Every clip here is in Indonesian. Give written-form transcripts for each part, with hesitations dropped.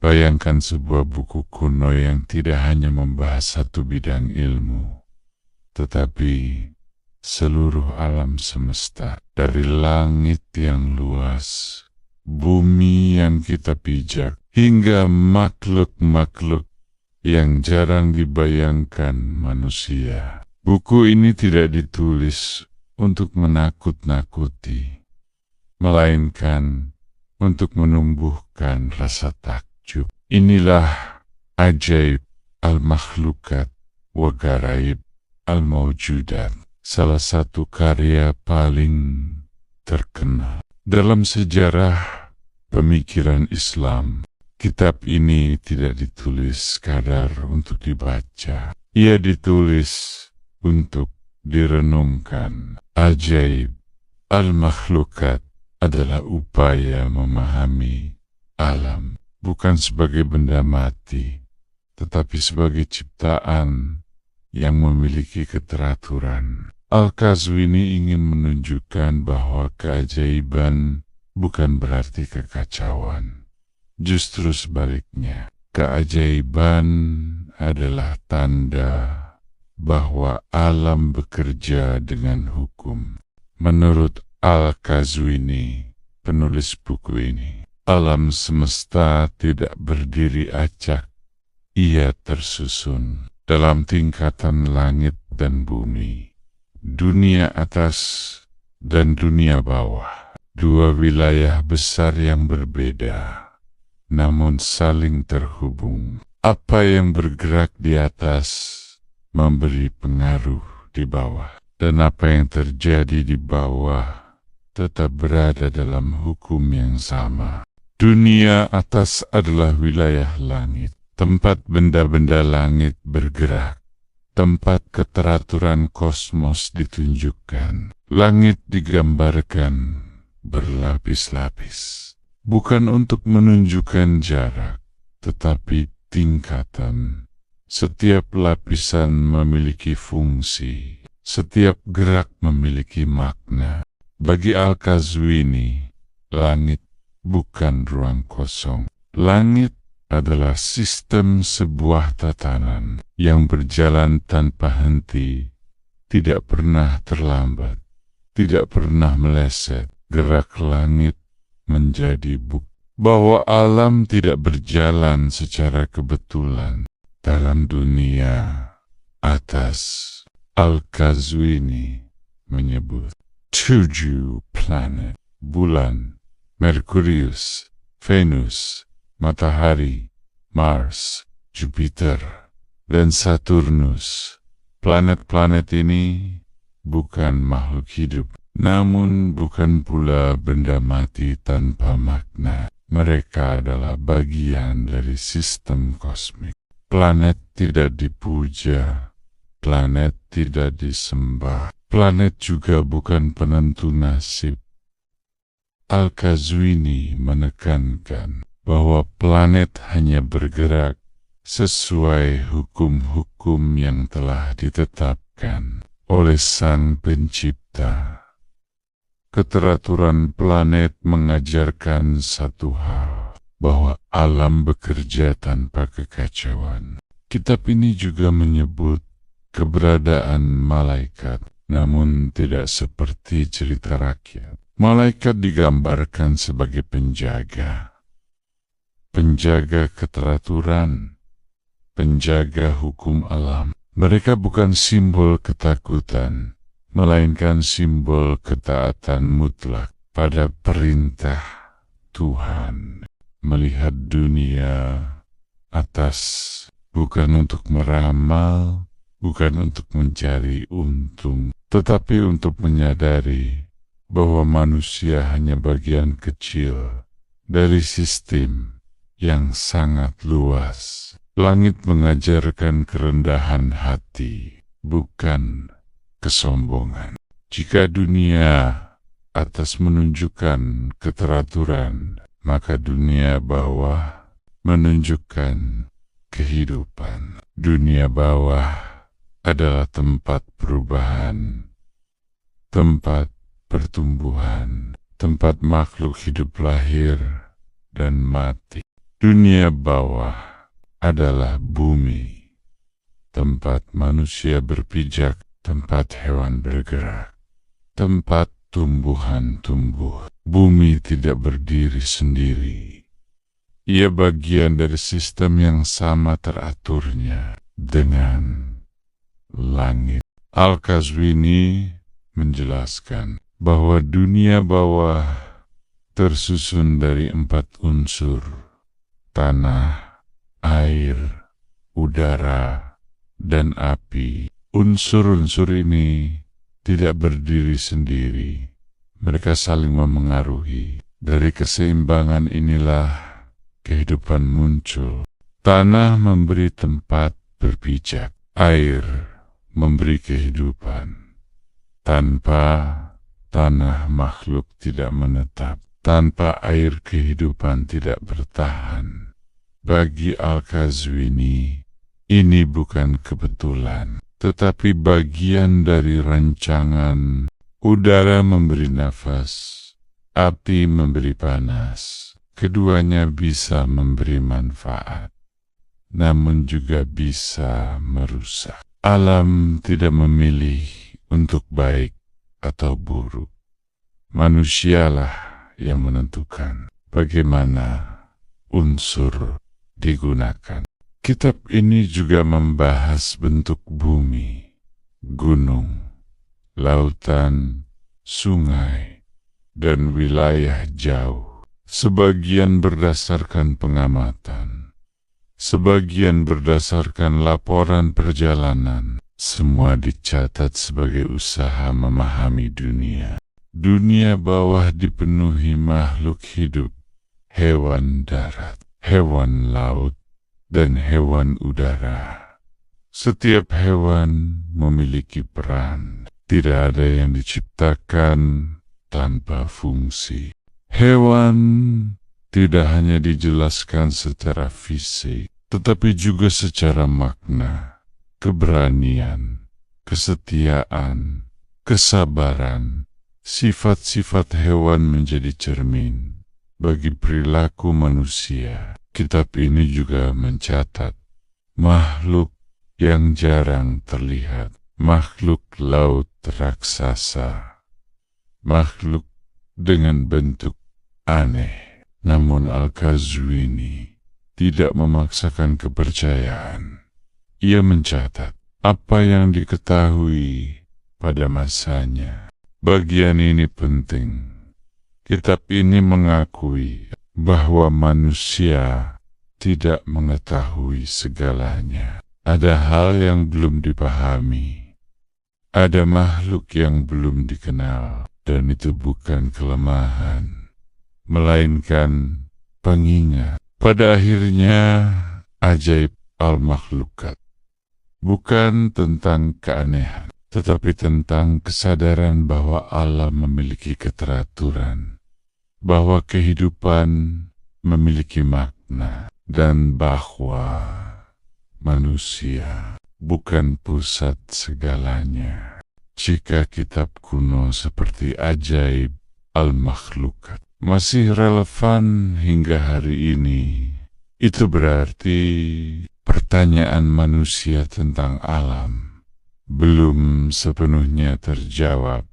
Bayangkan sebuah buku kuno yang tidak hanya membahas satu bidang ilmu, tetapi seluruh alam semesta, dari langit yang luas, bumi yang kita pijak, hingga makhluk-makhluk yang jarang dibayangkan manusia. Buku ini tidak ditulis untuk menakut-nakuti, melainkan untuk menumbuhkan rasa takjub. Inilah Ajaib Al-Makhlukat wa Gharaib Al-Mawjudat, salah satu karya paling terkenal dalam sejarah pemikiran Islam. Kitab ini tidak ditulis sekadar untuk dibaca. Ia ditulis untuk direnungkan. Ajaib Al-Makhlukat adalah upaya memahami alam, bukan sebagai benda mati, tetapi sebagai ciptaan yang memiliki keteraturan. Al-Qazwini ingin menunjukkan bahwa keajaiban bukan berarti kekacauan. Justru sebaliknya, keajaiban adalah tanda bahwa alam bekerja dengan hukum. Menurut Al-Qazwini, penulis buku ini, alam semesta tidak berdiri acak, ia tersusun dalam tingkatan langit dan bumi, dunia atas dan dunia bawah, dua wilayah besar yang berbeda, namun saling terhubung. Apa yang bergerak di atas memberi pengaruh di bawah, dan apa yang terjadi di bawah tetap berada dalam hukum yang sama. Dunia atas adalah wilayah langit, tempat benda-benda langit bergerak, tempat keteraturan kosmos ditunjukkan. Langit digambarkan berlapis-lapis, bukan untuk menunjukkan jarak, tetapi tingkatan. Setiap lapisan memiliki fungsi, setiap gerak memiliki makna. Bagi Al-Qazwini, langit bukan ruang kosong. Langit adalah sistem sebuah tatanan yang berjalan tanpa henti, tidak pernah terlambat, tidak pernah meleset. Gerak langit menjadi bukti bahwa alam tidak berjalan secara kebetulan. Dalam dunia atas, Al-Qazwini menyebut 7 planet: bulan, Merkurius, Venus, Matahari, Mars, Jupiter, dan Saturnus. Planet-planet ini bukan makhluk hidup, namun bukan pula benda mati tanpa makna. Mereka adalah bagian dari sistem kosmik. Planet tidak dipuja, planet tidak disembah, planet juga bukan penentu nasib. Al-Qazwini menekankan bahwa planet hanya bergerak sesuai hukum-hukum yang telah ditetapkan oleh Sang Pencipta. Keteraturan planet mengajarkan satu hal, bahwa alam bekerja tanpa kekacauan. Kitab ini juga menyebut keberadaan malaikat, namun tidak seperti cerita rakyat. Malaikat digambarkan sebagai penjaga keteraturan, penjaga hukum alam. Mereka bukan simbol ketakutan, melainkan simbol ketaatan mutlak pada perintah Tuhan. Melihat dunia atas bukan untuk meramal, bukan untuk mencari untung, tetapi untuk menyadari bahwa manusia hanya bagian kecil dari sistem yang sangat luas. Langit mengajarkan kerendahan hati, bukan kesombongan. Jika dunia atas menunjukkan keteraturan, maka dunia bawah menunjukkan kehidupan. Dunia bawah adalah tempat perubahan, tempat pertumbuhan, tempat makhluk hidup lahir dan mati. Dunia bawah adalah bumi, tempat manusia berpijak, tempat hewan bergerak, tempat tumbuhan tumbuh. Bumi tidak berdiri sendiri. Ia bagian dari sistem yang sama teraturnya dengan langit. Al-Qazwini menjelaskan bahwa dunia bawah tersusun dari 4 unsur: tanah, air, udara, dan api. Unsur-unsur ini tidak berdiri sendiri. Mereka saling memengaruhi. Dari keseimbangan inilah kehidupan muncul. Tanah memberi tempat berpijak. Air memberi kehidupan. Tanpa tanah makhluk tidak menetap. Tanpa air kehidupan tidak bertahan. Bagi Al-Qazwini, ini bukan kebetulan, tetapi bagian dari rancangan. Udara memberi nafas, api memberi panas. Keduanya bisa memberi manfaat, namun juga bisa merusak. Alam tidak memilih untuk baik atau buruk. Manusialah yang menentukan bagaimana unsur digunakan. Kitab ini juga membahas bentuk bumi, gunung, lautan, sungai, dan wilayah jauh. Sebagian berdasarkan pengamatan, sebagian berdasarkan laporan perjalanan. Semua dicatat sebagai usaha memahami dunia. Dunia bawah dipenuhi makhluk hidup, hewan darat, hewan laut, dan hewan udara. Setiap hewan memiliki peran. Tidak ada yang diciptakan tanpa fungsi. Hewan tidak hanya dijelaskan secara fisik, tetapi juga secara makna, keberanian, kesetiaan, kesabaran. Sifat-sifat hewan menjadi cermin bagi perilaku manusia. Kitab ini juga mencatat makhluk yang jarang terlihat, makhluk laut raksasa, makhluk dengan bentuk aneh. Namun Al-Qazwini tidak memaksakan kepercayaan. Ia mencatat apa yang diketahui pada masanya. Bagian ini penting. Kitab ini mengakui bahwa manusia tidak mengetahui segalanya. Ada hal yang belum dipahami. Ada makhluk yang belum dikenal. Dan itu bukan kelemahan, melainkan pengingat. Pada akhirnya, ajaib al-makhlukat bukan tentang keanehan, tetapi tentang kesadaran bahwa alam memiliki keteraturan, bahwa kehidupan memiliki makna, dan bahwa manusia bukan pusat segalanya. Jika kitab kuno seperti ajaib al-makhlukat masih relevan hingga hari ini, itu berarti pertanyaan manusia tentang alam belum sepenuhnya terjawab.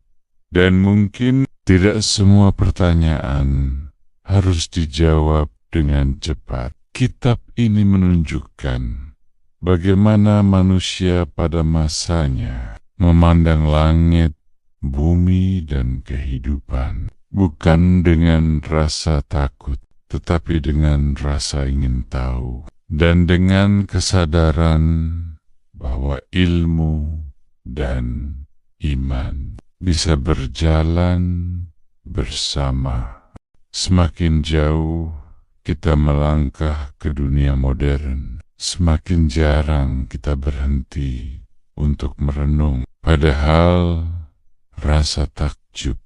Dan mungkin tidak semua pertanyaan harus dijawab dengan cepat. Kitab ini menunjukkan bagaimana manusia pada masanya memandang langit, bumi, dan kehidupan. Bukan dengan rasa takut, tetapi dengan rasa ingin tahu. Dan dengan kesadaran bahwa ilmu dan iman bisa berjalan bersama. Semakin jauh kita melangkah ke dunia modern, semakin jarang kita berhenti untuk merenung. Padahal rasa takjub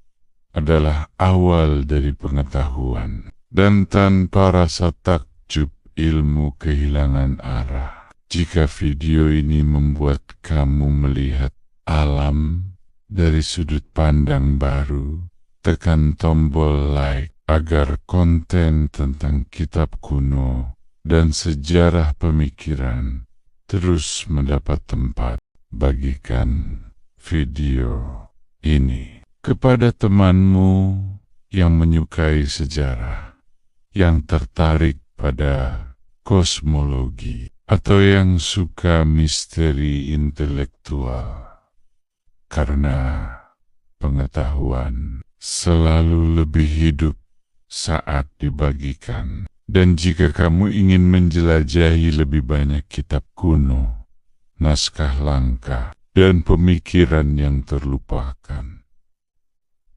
adalah awal dari pengetahuan. Dan tanpa rasa takjub, ilmu kehilangan arah. Jika video ini membuat kamu melihat alam dari sudut pandang baru, tekan tombol like agar konten tentang kitab kuno dan sejarah pemikiran terus mendapat tempat. Bagikan video ini kepada temanmu yang menyukai sejarah, yang tertarik pada kosmologi, atau yang suka misteri intelektual. Karena pengetahuan selalu lebih hidup saat dibagikan. Dan jika kamu ingin menjelajahi lebih banyak kitab kuno, naskah langka, dan pemikiran yang terlupakan,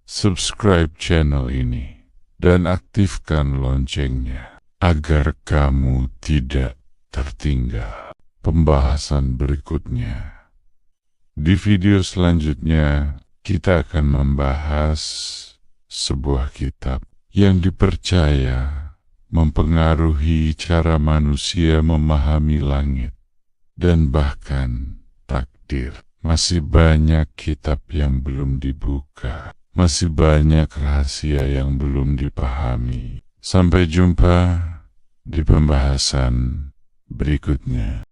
subscribe channel ini dan aktifkan loncengnya agar kamu tidak tertinggal pembahasan berikutnya. Di video selanjutnya, kita akan membahas sebuah kitab yang dipercaya mempengaruhi cara manusia memahami langit dan bahkan takdir. Masih banyak kitab yang belum dibuka, masih banyak rahasia yang belum dipahami. Sampai jumpa di pembahasan berikutnya.